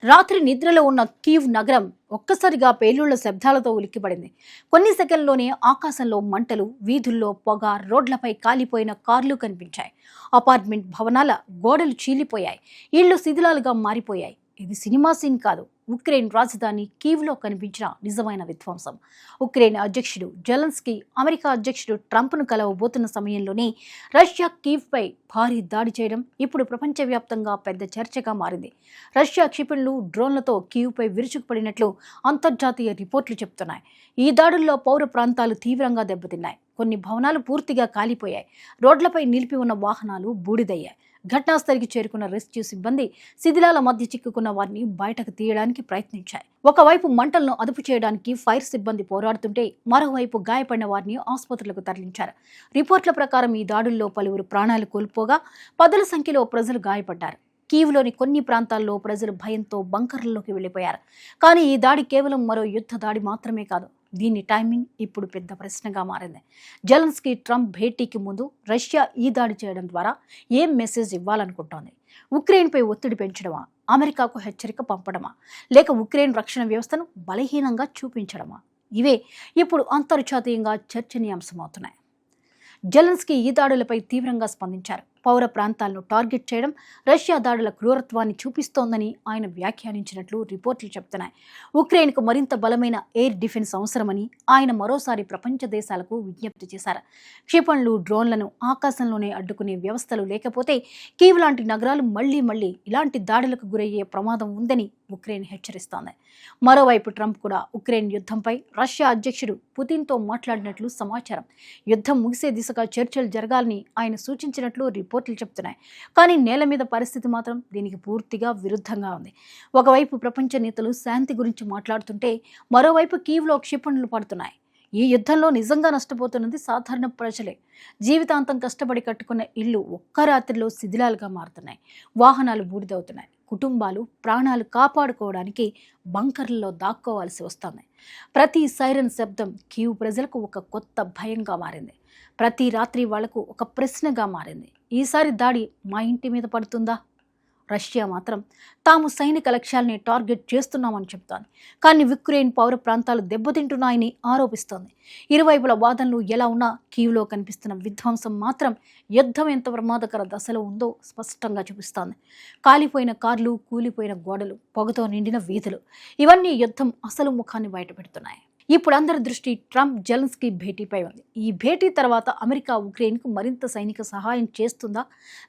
రాత్రి నిద్రలో ఉన్న కీవ్ నగరం ఒక్కసారిగా పేలుళ్ల శబ్దాలతో ఉలిక్కిపడింది. కొన్ని సెకన్లోనే ఆకాశంలో మంటలు, వీధుల్లో పొగ, రోడ్లపై కాలిపోయిన కార్లు కనిపించాయి. అపార్ట్మెంట్ భవనాల గోడలు చీలిపోయాయి, ఇళ్లు శిథిలాలుగా మారిపోయాయి. ఇది సినిమా సీన్ కాదు, ఉక్రెయిన్ రాజధాని కీవ్లో కనిపించిన నిజమైన విధ్వంసం. ఉక్రెయిన్ అధ్యక్షుడు జెలెన్స్కీ అమెరికా అధ్యక్షుడు ట్రంప్ను కలవబోతున్న సమయంలోనే రష్యా కీవ్పై భారీ దాడి చేయడం ఇప్పుడు ప్రపంచవ్యాప్తంగా పెద్ద చర్చగా మారింది. రష్యా క్షిపణులు, డ్రోన్లతో కీవ్పై విరుచుకుపడినట్లు అంతర్జాతీయ రిపోర్టులు చెబుతున్నాయి. ఈ దాడుల్లో పౌర ప్రాంతాలు తీవ్రంగా దెబ్బతిన్నాయి. కొన్ని భవనాలు పూర్తిగా కాలిపోయాయి, రోడ్లపై నిలిపి ఉన్న వాహనాలు బూడిదయ్యాయి. ఘటనాస్థలికి చేరుకున్న రెస్క్యూ సిబ్బంది శిథిలాల మధ్య చిక్కుకున్న వారిని బయటకు తీయడానికి ప్రయత్నించాయి. ఒకవైపు మంటలను అదుపు చేయడానికి ఫైర్ సిబ్బంది పోరాడుతుంటే, మరోవైపు గాయపడిన వారిని ఆసుపత్రులకు తరలించారు. రిపోర్ట్ల ప్రకారం ఈ దాడుల్లో పలువురు ప్రాణాలు కోల్పోగా పదుల సంఖ్యలో ప్రజలు గాయపడ్డారు. కీవ్లోని కొన్ని ప్రాంతాల్లో ప్రజలు భయంతో బంకర్లలోకి వెళ్లిపోయారు. కానీ ఈ దాడి కేవలం మరో యుద్ధ దాడి మాత్రమే కాదు, దీని టైమింగ్ ఇప్పుడు పెద్ద ప్రశ్నగా మారింది. జెలెన్స్కీ ట్రంప్ భేటీకి ముందు రష్యా ఈ దాడి చేయడం ద్వారా ఏం మెసేజ్ ఇవ్వాలనుకుంటోంది? ఉక్రెయిన్పై ఒత్తిడి పెంచడమా, అమెరికాకు హెచ్చరిక పంపడమా, లేక ఉక్రెయిన్ రక్షణ వ్యవస్థను బలహీనంగా చూపించడమా? ఇవే ఇప్పుడు అంతర్జాతీయంగా చర్చనీయాంశమవుతున్నాయి. జెలెన్స్కీ ఈ దాడులపై తీవ్రంగా స్పందించారు. పౌర ప్రాంతాలను టార్గెట్ చేయడం రష్యా దాడుల క్రూరత్వాన్ని చూపిస్తోందని ఆయన వ్యాఖ్యానించినట్లు రిపోర్టులు చెబుతున్నాయి. ఉక్రెయిన్కు మరింత బలమైన ఎయిర్ డిఫెన్స్ అవసరమని ఆయన మరోసారి ప్రపంచ దేశాలకు విజ్ఞప్తి చేశారు. క్షిపణులు, డ్రోన్లను ఆకాశంలోనే అడ్డుకునే వ్యవస్థలు లేకపోతే కీవ్ లాంటి నగరాలు మళ్లీ ఇలాంటి దాడులకు గురయ్యే ప్రమాదం ఉందని ఉక్రెయిన్ హెచ్చరిస్తోంది. మరోవైపు ట్రంప్ కూడా ఉక్రెయిన్ యుద్ధంపై రష్యా అధ్యక్షుడు పుతిన్తో మాట్లాడినట్లు సమాచారం. యుద్ధం ముగిసే దిశగా చర్చలు జరగాలని ఆయన సూచించినట్లు రిపోర్టులు చెప్తున్నాయి. కానీ నేల మీద పరిస్థితి మాత్రం దీనికి పూర్తిగా విరుద్ధంగా ఉంది. ఒకవైపు ప్రపంచ నేతలు శాంతి గురించి మాట్లాడుతుంటే, మరోవైపు కీవ్లో క్షిపణులు పడుతున్నాయి. ఈ యుద్ధంలో నిజంగా నష్టపోతున్నది సాధారణ ప్రజలే. జీవితాంతం కష్టపడి కట్టుకున్న ఇళ్లు ఒక్క రాత్రిలో శిథిలాలుగా మారుతున్నాయి, వాహనాలు బూడిదవుతున్నాయి, కుటుంబాలు ప్రాణాలు కాపాడుకోవడానికి బంకర్లలో దాక్కోవాల్సి వస్తుంది. ప్రతి సైరన్ శబ్దం కీవ్ ప్రజలకు ఒక కొత్త భయంగా మారింది. ప్రతి రాత్రి వాళ్లకు ఒక ప్రశ్నగా మారింది. ఈసారి దాడి మా ఇంటి మీద పడుతుందా? రష్యా మాత్రం తాము సైనిక లక్ష్యాలని టార్గెట్ చేస్తున్నామని చెబుతోంది. కానీ ఉక్రెయిన్ పౌర ప్రాంతాలు దెబ్బతింటున్నాయని ఆరోపిస్తోంది. ఇరువైపుల వాదనలు ఎలా ఉన్నా కీవ్లో కనిపిస్తున్న విధ్వంసం మాత్రం యుద్ధం ఎంత ప్రమాదకర దశలో ఉందో స్పష్టంగా చూపిస్తోంది. కాలిపోయిన కార్లు, కూలిపోయిన గోడలు, పొగతో నిండిన వీధులు, ఇవన్నీ యుద్ధం అసలు ముఖాన్ని బయటపెడుతున్నాయి. ఇప్పుడు అందరి దృష్టి ట్రంప్ జెలెన్స్కీ భేటీపై ఉంది. ఈ భేటీ తర్వాత అమెరికా ఉక్రెయిన్కు మరింత సైనిక సహాయం చేస్తుందా,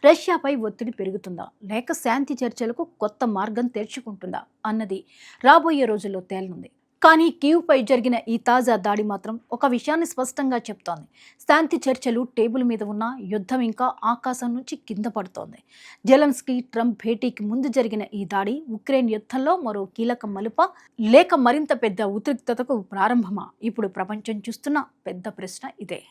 రష్యాపై ఒత్తిడి పెరుగుతుందా, లేక శాంతి చర్చలకు కొత్త మార్గం తెరుచుకుంటుందా అన్నది రాబోయే రోజుల్లో తేలనుంది. కానీ కీవ్పై జరిగిన ఈ తాజా దాడి మాత్రం ఒక విషయాన్ని స్పష్టంగా చెప్తోంది. శాంతి చర్చలు టేబుల్ మీద ఉన్న యుద్ధం ఇంకా ఆకాశం నుంచి కింద పడుతోంది. జెలెన్స్కీ ట్రంప్ భేటీకి ముందు జరిగిన ఈ దాడి ఉక్రెయిన్ యుద్ధంలో మరో కీలక మలుపా, లేక మరింత పెద్ద ఉద్రిక్తతకు ప్రారంభమా? ఇప్పుడు ప్రపంచం చూస్తున్న పెద్ద ప్రశ్న ఇదే.